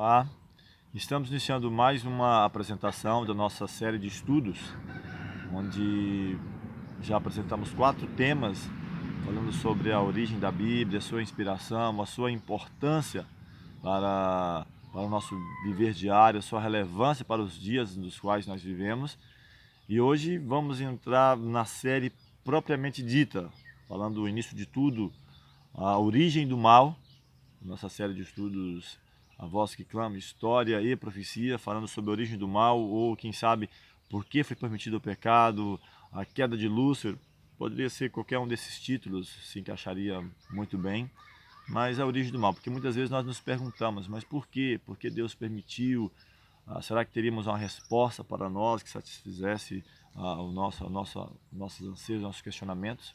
Olá, estamos iniciando mais uma apresentação da nossa série de estudos, onde já apresentamos 4 temas, falando sobre a origem da Bíblia, a sua inspiração, a sua importância para o nosso viver diário, a sua relevância para os dias nos quais nós vivemos. E hoje vamos entrar na série propriamente dita, falando do início de tudo, a origem do mal, nossa série de estudos A Voz que Clama, História e Profecia, falando sobre a origem do mal, ou quem sabe por que foi permitido o pecado, a queda de Lúcifer. Poderia ser qualquer um desses títulos, se encaixaria muito bem, mas a origem do mal, porque muitas vezes nós nos perguntamos, mas por quê? Por que Deus permitiu? Será que teríamos uma resposta para nós que satisfizesse nossos anseios, nossos questionamentos?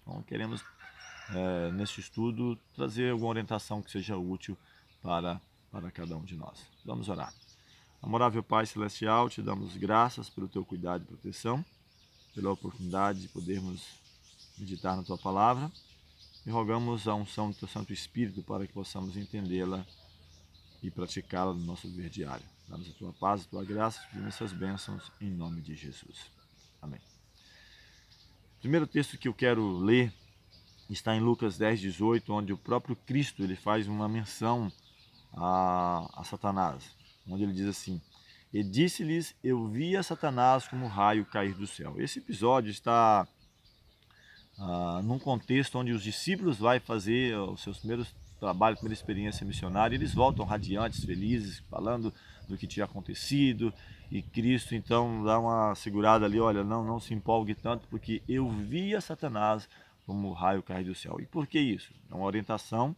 Então queremos neste estudo, trazer alguma orientação que seja útil para cada um de nós. Vamos orar. Amorável Pai Celestial, te damos graças pelo teu cuidado e proteção, pela oportunidade de podermos meditar na tua palavra e rogamos a unção do teu Santo Espírito para que possamos entendê-la e praticá-la no nosso viver diário. Damos a tua paz, a tua graça, e essas bênçãos em nome de Jesus. Amém. O primeiro texto que eu quero ler está em Lucas 10:18, onde o próprio Cristo ele faz uma menção a Satanás, onde ele diz assim: e disse-lhes, eu vi a Satanás como raio cair do céu. Esse episódio está num contexto onde os discípulos vão fazer os seus primeiros trabalhos, primeira experiência missionária, e eles voltam radiantes, felizes, falando do que tinha acontecido, e Cristo então dá uma segurada ali, olha, não se empolgue tanto, porque eu vi a Satanás como o raio cair do céu. E por que isso? É uma orientação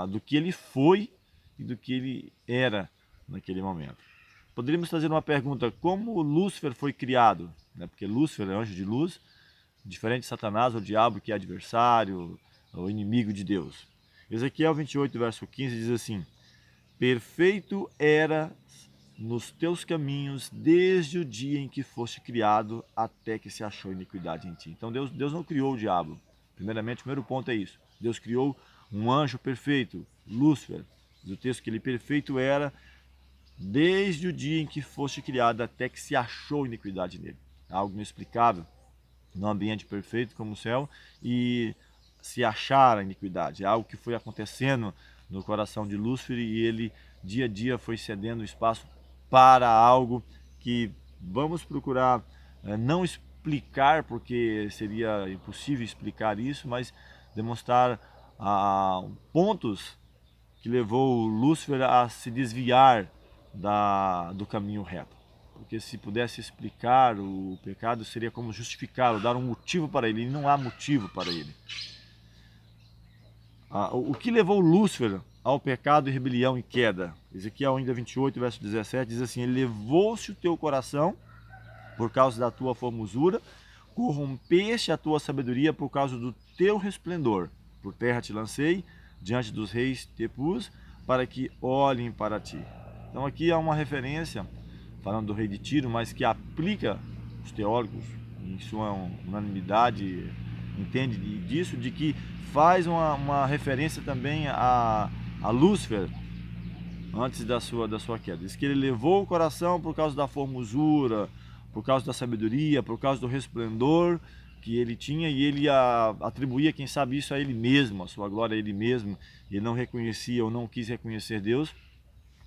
do que ele foi e do que ele era naquele momento. Poderíamos fazer uma pergunta: como Lúcifer foi criado? Porque Lúcifer é anjo de luz, diferente de Satanás, o diabo, que é adversário, o inimigo de Deus. Ezequiel 28, verso 15 diz assim: perfeito era nos teus caminhos desde o dia em que foste criado até que se achou iniquidade em ti. Então Deus não criou o diabo. Primeiramente, o primeiro ponto é isso. Deus criou um anjo perfeito, Lúcifer. Do texto que ele perfeito era desde o dia em que foste criado até que se achou iniquidade nele. Algo inexplicável, num ambiente perfeito como o céu, e se achar a iniquidade. É algo que foi acontecendo no coração de Lúcifer, e ele dia a dia foi cedendo espaço para algo que vamos procurar não explicar, porque seria impossível explicar isso, mas demonstrar pontos que levou Lúcifer a se desviar do caminho reto. Porque se pudesse explicar o pecado, seria como justificá-lo, dar um motivo para ele, e não há motivo para ele. O que levou Lúcifer ao pecado e rebelião e queda? Ezequiel ainda 28, verso 17, diz assim: elevou-se o teu coração por causa da tua formosura, corrompeste a tua sabedoria por causa do teu resplendor. Por terra te lancei, diante dos reis te pus, para que olhem para ti. Então aqui há uma referência, falando do rei de Tiro, mas que aplica, os teólogos, em sua unanimidade, entende disso, de que faz uma referência também a Lúcifer, antes da sua queda. Diz que ele levou o coração por causa da formosura, por causa da sabedoria, por causa do resplendor que ele tinha, e ele atribuía, quem sabe, isso a ele mesmo, a sua glória a ele mesmo. Ele não reconhecia ou não quis reconhecer Deus,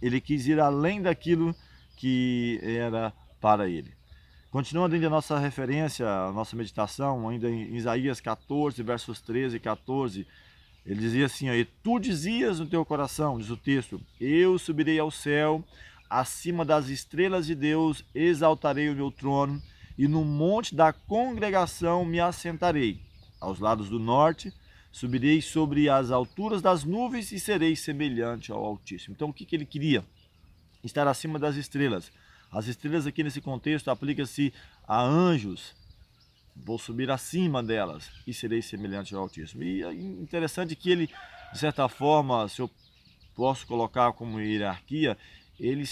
ele quis ir além daquilo que era para ele. Continuando ainda a nossa referência, a nossa meditação, ainda em Isaías 14, versos 13 e 14, ele dizia assim: e tu dizias no teu coração, diz o texto, eu subirei ao céu, acima das estrelas de Deus, exaltarei o meu trono, e no monte da congregação me assentarei. Aos lados do norte, subirei sobre as alturas das nuvens e serei semelhante ao Altíssimo. Então o que ele queria? Estar acima das estrelas. As estrelas aqui nesse contexto aplica-se a anjos. Vou subir acima delas e serei semelhante ao Altíssimo. E é interessante que ele, de certa forma, se eu posso colocar como hierarquia, ele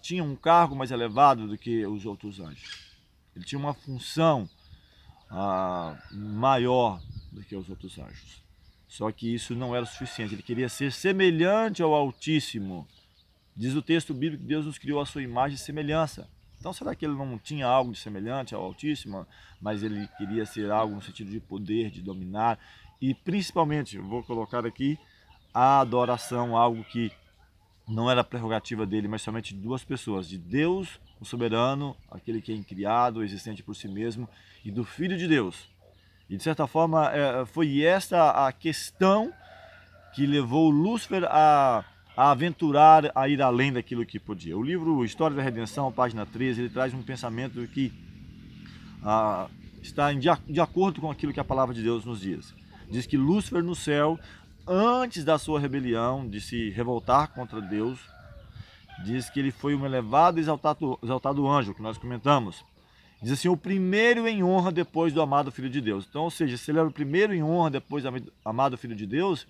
tinha um cargo mais elevado do que os outros anjos. Ele tinha uma função maior do que os outros anjos. Só que isso não era o suficiente. Ele queria ser semelhante ao Altíssimo. Diz o texto bíblico que Deus nos criou à sua imagem e semelhança. Então será que ele não tinha algo de semelhante ao Altíssimo, mas ele queria ser algo no sentido de poder, de dominar? E principalmente, eu vou colocar aqui, a adoração, algo que não era prerrogativa dele, mas somente de duas pessoas, de Deus, o soberano, aquele que é incriado, existente por si mesmo, e do Filho de Deus. E de certa forma foi esta a questão que levou Lúcifer a aventurar, a ir além daquilo que podia. O livro História da Redenção, página 13, ele traz um pensamento que está de acordo com aquilo que a palavra de Deus nos diz. Diz que Lúcifer no céu, antes da sua rebelião, de se revoltar contra Deus, diz que ele foi um elevado e exaltado anjo, que nós comentamos. Diz assim, o primeiro em honra depois do amado Filho de Deus. Então, ou seja, se ele era o primeiro em honra depois do amado Filho de Deus,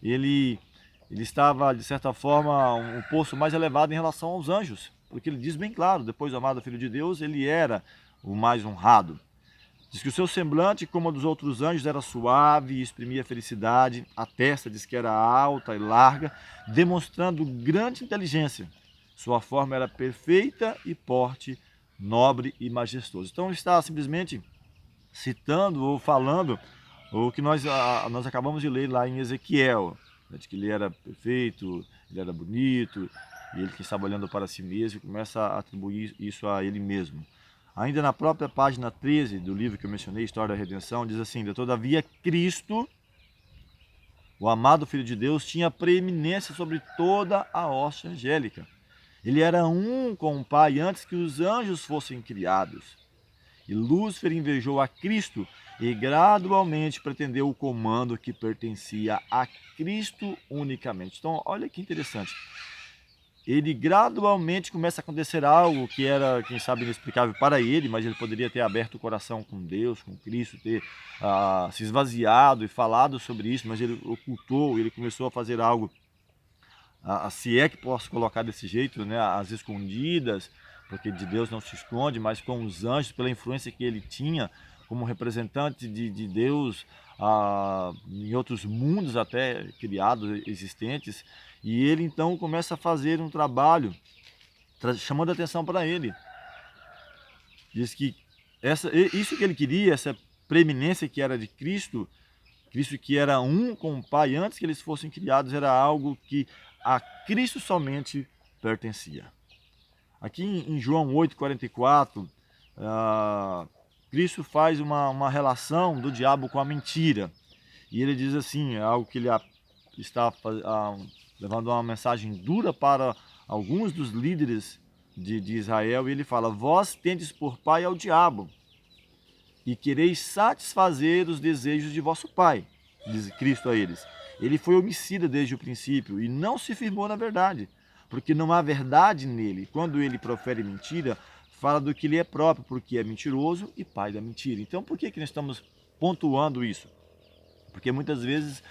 ele estava, de certa forma, um posto mais elevado em relação aos anjos. Porque ele diz bem claro, depois do amado Filho de Deus, ele era o mais honrado. Diz que o seu semblante, como a dos outros anjos, era suave e exprimia felicidade. A testa diz que era alta e larga, demonstrando grande inteligência. Sua forma era perfeita e porte nobre e majestoso. Então está simplesmente citando ou falando o que nós acabamos de ler lá em Ezequiel, de que ele era perfeito, ele era bonito, e ele que estava olhando para si mesmo começa a atribuir isso a ele mesmo. Ainda na própria página 13 do livro que eu mencionei, História da Redenção, diz assim, todavia Cristo, o amado Filho de Deus, tinha preeminência sobre toda a hoste angélica. Ele era um com o Pai antes que os anjos fossem criados. E Lúcifer invejou a Cristo e gradualmente pretendeu o comando que pertencia a Cristo unicamente. Então, olha que interessante. Ele gradualmente começa a acontecer algo que era, quem sabe, inexplicável para ele, mas ele poderia ter aberto o coração com Deus, com Cristo, ter se esvaziado e falado sobre isso, mas ele ocultou, ele começou a fazer algo, se é que posso colocar desse jeito, né, às escondidas, porque de Deus não se esconde, mas com os anjos, pela influência que ele tinha como representante de Deus em outros mundos até criados, existentes, e ele então começa a fazer um trabalho chamando a atenção para ele. Diz que isso que ele queria, essa preeminência que era de Cristo, Cristo que era um com o Pai antes que eles fossem criados, era algo que a Cristo somente pertencia. Aqui em João 8,44, Cristo faz uma relação do diabo com a mentira. E ele diz assim, algo que ele está levando uma mensagem dura para alguns dos líderes de Israel. E ele fala, vós tendes por pai ao diabo e quereis satisfazer os desejos de vosso pai, diz Cristo a eles. Ele foi homicida desde o princípio e não se firmou na verdade, porque não há verdade nele. Quando ele profere mentira, fala do que lhe é próprio, porque é mentiroso e pai da mentira. Então, por que nós estamos pontuando isso? Porque muitas vezes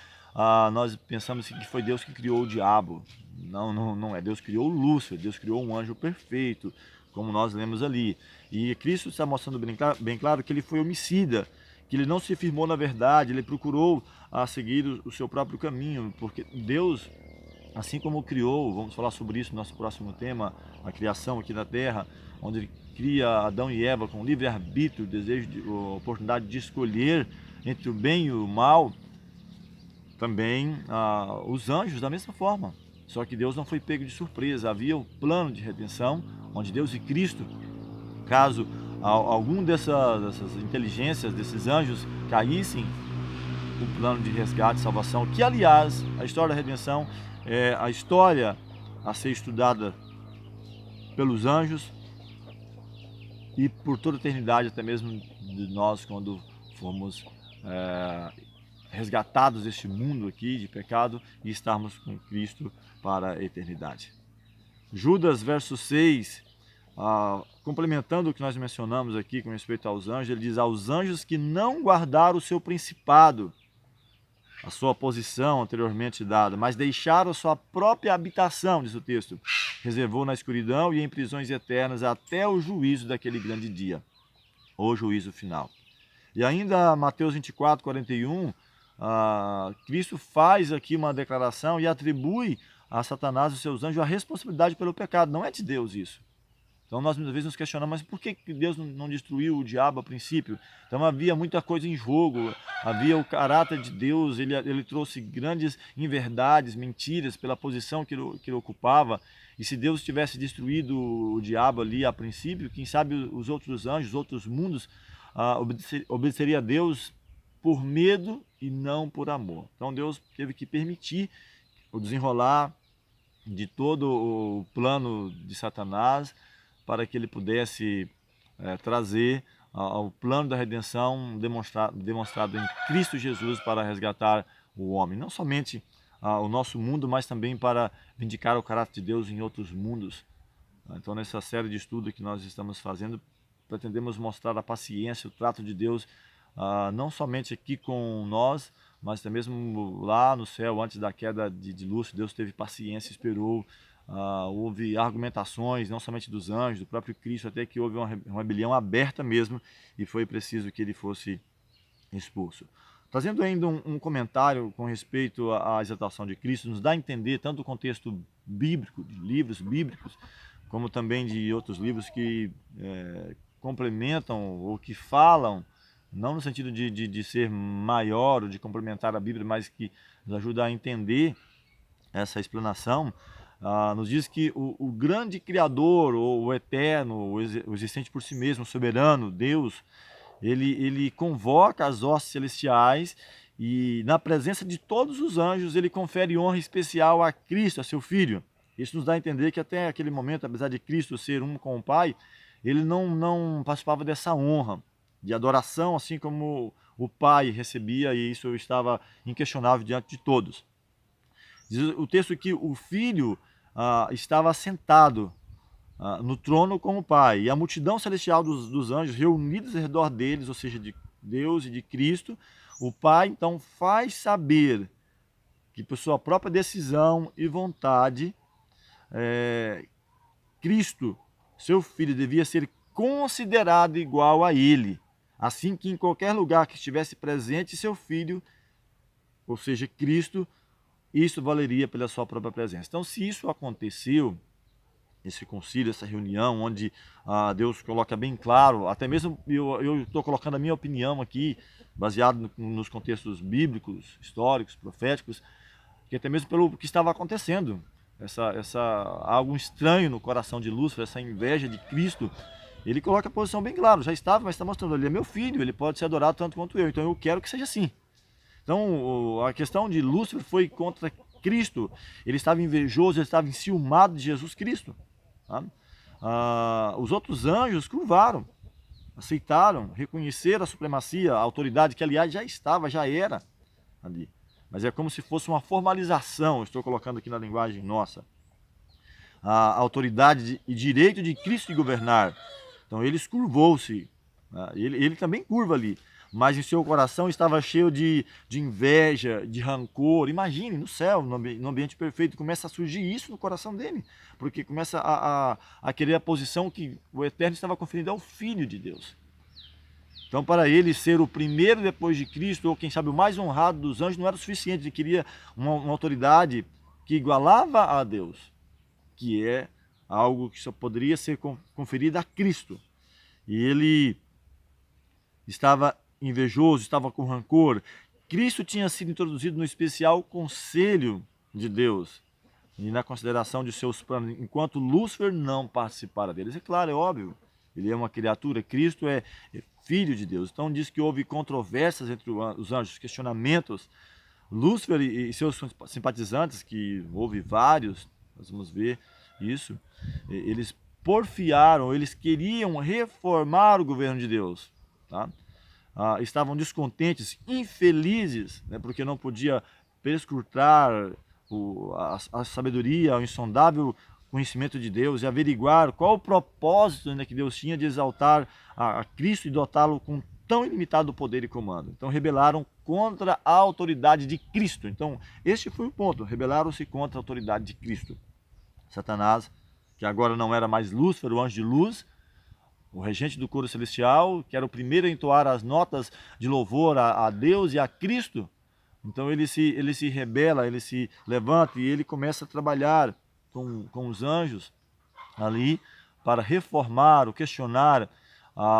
nós pensamos que foi Deus que criou o diabo. Não é. Deus criou Lúcifer, Deus criou um anjo perfeito, como nós lemos ali. E Cristo está mostrando bem claro que ele foi homicida, que ele não se firmou na verdade, ele procurou seguir o seu próprio caminho, porque Deus, assim como criou, vamos falar sobre isso no nosso próximo tema, a criação aqui da terra, onde ele cria Adão e Eva com livre-arbítrio, desejo, a oportunidade de escolher entre o bem e o mal, também os anjos da mesma forma. Só que Deus não foi pego de surpresa, havia o plano de redenção, onde Deus e Cristo, caso algum dessas inteligências, desses anjos caíssem, o plano de resgate e salvação, que aliás, a história da redenção é a história a ser estudada pelos anjos e por toda a eternidade, até mesmo de nós quando formos resgatados deste mundo aqui de pecado e estarmos com Cristo para a eternidade. Judas, verso 6, complementando o que nós mencionamos aqui com respeito aos anjos, ele diz, aos anjos que não guardaram o seu principado, a sua posição anteriormente dada, mas deixaram a sua própria habitação, diz o texto, reservou na escuridão e em prisões eternas até o juízo daquele grande dia, o juízo final. E ainda Mateus 24, 41, Cristo faz aqui uma declaração e atribui a Satanás e seus anjos a responsabilidade pelo pecado. Não é de Deus isso. Então nós muitas vezes nos questionamos, mas por que Deus não destruiu o diabo a princípio? Então havia muita coisa em jogo, havia o caráter de Deus, ele trouxe grandes inverdades, mentiras pela posição que ele ocupava. E se Deus tivesse destruído o diabo ali a princípio, quem sabe os outros anjos, os outros mundos, obedeceria a Deus por medo e não por amor. Então Deus teve que permitir o desenrolar de todo o plano de Satanás, para que ele pudesse trazer ao plano da redenção demonstrado em Cristo Jesus para resgatar o homem. Não somente o nosso mundo, mas também para vindicar o caráter de Deus em outros mundos. Então, nessa série de estudo que nós estamos fazendo, pretendemos mostrar a paciência, o trato de Deus, não somente aqui com nós, mas até mesmo lá no céu, antes da queda de Lúcifer. Deus teve paciência, esperou. Houve argumentações, não somente dos anjos, do próprio Cristo, até que houve uma rebelião aberta mesmo e foi preciso que ele fosse expulso. Trazendo ainda um comentário com respeito à exaltação de Cristo, nos dá a entender tanto o contexto bíblico, de livros bíblicos, como também de outros livros que complementam ou que falam, não no sentido de ser maior ou de complementar a Bíblia, mas que nos ajuda a entender essa explanação. Nos diz que o grande Criador, ou o eterno, o existente por si mesmo, o soberano, Deus, ele convoca as hostes celestiais e, na presença de todos os anjos, ele confere honra especial a Cristo, a seu Filho. Isso nos dá a entender que até aquele momento, apesar de Cristo ser um com o Pai, ele não participava dessa honra de adoração, assim como o Pai recebia, e isso estava inquestionável diante de todos. Diz o texto que o Filho estava assentado no trono com o Pai, e a multidão celestial dos anjos reunidos ao redor deles, ou seja, de Deus e de Cristo. O Pai então faz saber que por sua própria decisão e vontade, Cristo, seu Filho, devia ser considerado igual a ele, assim que em qualquer lugar que estivesse presente seu Filho, ou seja, Cristo, isso valeria pela sua própria presença. Então, se isso aconteceu, esse concílio, essa reunião, onde Deus coloca bem claro, até mesmo eu estou colocando a minha opinião aqui, baseado nos contextos bíblicos, históricos, proféticos, que até mesmo pelo que estava acontecendo, algo estranho no coração de Lúcifer, essa inveja de Cristo, ele coloca a posição bem clara, já estava, mas está mostrando, ele é meu filho, ele pode ser adorado tanto quanto eu, então eu quero que seja assim. Então, a questão de Lúcifer foi contra Cristo. Ele estava invejoso, ele estava enciumado de Jesus Cristo. Tá? Os outros anjos curvaram, aceitaram, reconheceram a supremacia, a autoridade que, aliás, já era ali. Mas é como se fosse uma formalização, estou colocando aqui na linguagem nossa. A autoridade e direito de Cristo de governar. Então, eles curvou-se. Ele também curva ali. Mas em seu coração estava cheio de inveja, de rancor. Imagine, no céu, no ambiente perfeito, começa a surgir isso no coração dele, porque começa a querer a posição que o Eterno estava conferindo ao Filho de Deus. Então, para ele ser o primeiro depois de Cristo, ou quem sabe o mais honrado dos anjos, não era o suficiente. Ele queria uma autoridade que igualava a Deus, que é algo que só poderia ser conferida a Cristo. E ele estava invejoso, estava com rancor. Cristo tinha sido introduzido no especial conselho de Deus e na consideração de seus planos, enquanto Lúcifer não participara deles. É claro, é óbvio, ele é uma criatura, Cristo é filho de Deus. Então diz que houve controvérsias entre os anjos, questionamentos. Lúcifer e seus simpatizantes, que houve vários, nós vamos ver isso, eles porfiaram, eles queriam reformar o governo de Deus, tá? Estavam descontentes, infelizes, né, porque não podia perscrutar a sabedoria, o insondável conhecimento de Deus e averiguar qual o propósito, né, que Deus tinha de exaltar a Cristo e dotá-lo com tão ilimitado poder e comando. Então rebelaram contra a autoridade de Cristo. Então este foi o ponto, rebelaram-se contra a autoridade de Cristo. Satanás, que agora não era mais Lúcifer, o anjo de luz, o regente do coro celestial, que era o primeiro a entoar as notas de louvor a Deus e a Cristo, Então ele se rebela, ele se levanta e ele começa a trabalhar com os anjos ali para reformar ou questionar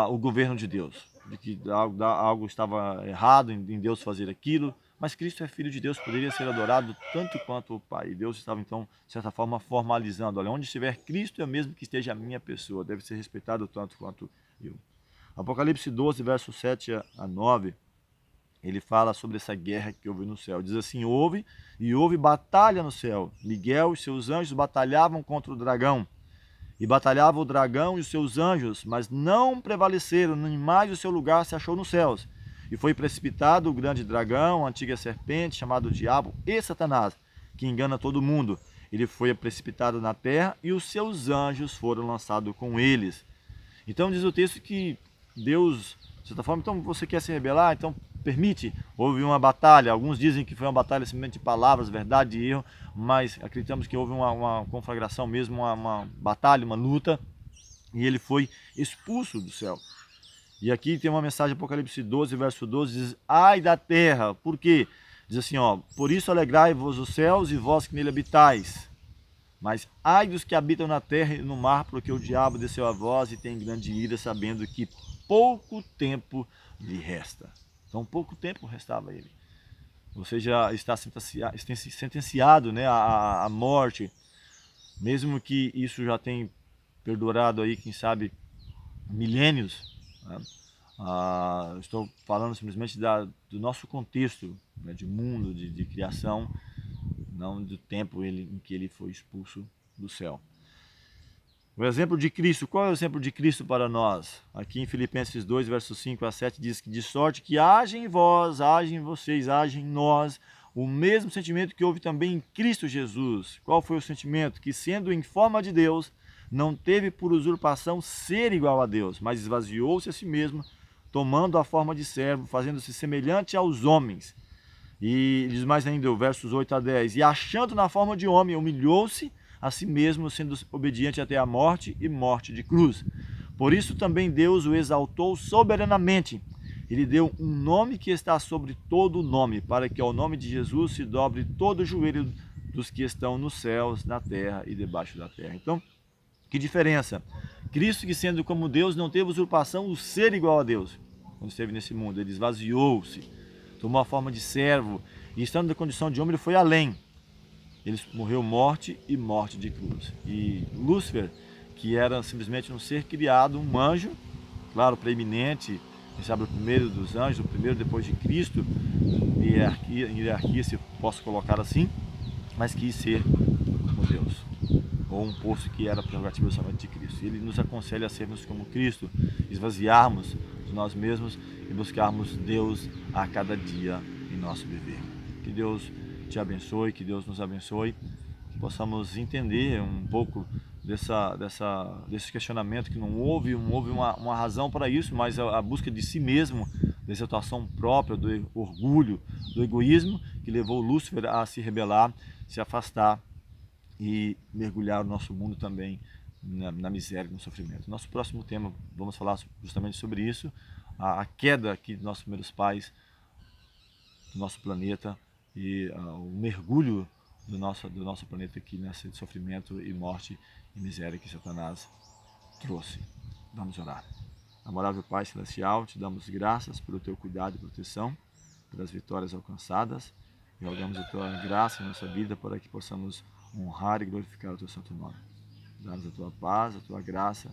o governo de Deus, de que algo estava errado em Deus fazer aquilo, mas Cristo é Filho de Deus, poderia ser adorado tanto quanto o Pai. E Deus estava então, de certa forma, formalizando, olha, onde estiver Cristo é mesmo que esteja a minha pessoa, deve ser respeitado tanto quanto eu. Apocalipse 12, versos 7 a 9, ele fala sobre essa guerra que houve no céu. Diz assim: houve batalha no céu. Miguel e seus anjos batalhavam contra o dragão. E batalhava o dragão e os seus anjos, mas não prevaleceram, nem mais o seu lugar se achou nos céus. E foi precipitado o grande dragão, a antiga serpente, chamado Diabo e Satanás, que engana todo mundo. Ele foi precipitado na terra e os seus anjos foram lançados com eles. Então diz o texto que Deus, de certa forma, então você quer se rebelar, então permite. Houve uma batalha, alguns dizem que foi uma batalha simplesmente de palavras, verdade e erro, mas acreditamos que houve uma conflagração mesmo, uma batalha, uma luta, e ele foi expulso do céu. E aqui tem uma mensagem, Apocalipse 12, verso 12, diz: ai da terra, por quê? Diz assim, ó, por isso alegrai-vos os céus e vós que nele habitais. Mas ai dos que habitam na terra e no mar, porque o diabo desceu a vós e tem grande ira, sabendo que pouco tempo lhe resta. Então pouco tempo restava a ele. Ou seja, está sentenciado, né, à morte, mesmo que isso já tenha perdurado aí, quem sabe, milênios, né? Estou falando simplesmente do nosso contexto, né, de mundo, de criação, não do tempo em que ele foi expulso do céu. O exemplo de Cristo, qual é o exemplo de Cristo para nós? Aqui em Filipenses 2, versos 5 a 7, diz que de sorte que haja em vós, haja em vocês, haja em nós, o mesmo sentimento que houve também em Cristo Jesus. Qual foi o sentimento? Que sendo em forma de Deus, não teve por usurpação ser igual a Deus, mas esvaziou-se a si mesmo, tomando a forma de servo, fazendo-se semelhante aos homens. E diz mais ainda, versos 8 a 10, e achando na forma de homem, humilhou-se a si mesmo, sendo obediente até a morte e morte de cruz. Por isso também Deus o exaltou soberanamente. Ele deu um nome que está sobre todo nome, para que ao nome de Jesus se dobre todo o joelho dos que estão nos céus, na terra e debaixo da terra. Então, que diferença? Cristo, que sendo como Deus, não teve usurpação o ser igual a Deus. Quando esteve nesse mundo, ele esvaziou-se, tomou a forma de servo, e estando na condição de homem, ele foi além. Ele morreu morte e morte de cruz. E Lúcifer, que era simplesmente um ser criado, um anjo, claro, preeminente, quem sabe o primeiro dos anjos, o primeiro depois de Cristo, em hierarquia, se posso colocar assim, mas quis ser como Deus, ou um posto que era prerrogativa somente de Cristo. E ele nos aconselha a sermos como Cristo, esvaziarmos de nós mesmos e buscarmos Deus a cada dia em nosso viver. Que Deus te abençoe, que Deus nos abençoe, que possamos entender um pouco desse questionamento, que não houve uma razão para isso, mas a busca de si mesmo, da exaltação própria, do orgulho, do egoísmo, que levou Lúcifer a se rebelar, se afastar e mergulhar o nosso mundo também na miséria e no sofrimento. Nosso próximo tema, vamos falar justamente sobre isso, a queda aqui dos nossos primeiros pais, do nosso planeta, e o mergulho do nosso planeta aqui nesse sofrimento e morte e miséria que Satanás trouxe. Vamos orar. Amorável Pai Celestial, te damos graças pelo teu cuidado e proteção, pelas vitórias alcançadas, e rogamos a tua graça em nossa vida para que possamos honrar e glorificar o teu santo nome. Dá-nos a tua paz, a tua graça,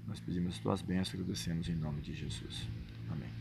nós pedimos as tuas bênçãos e agradecemos em nome de Jesus. Amém.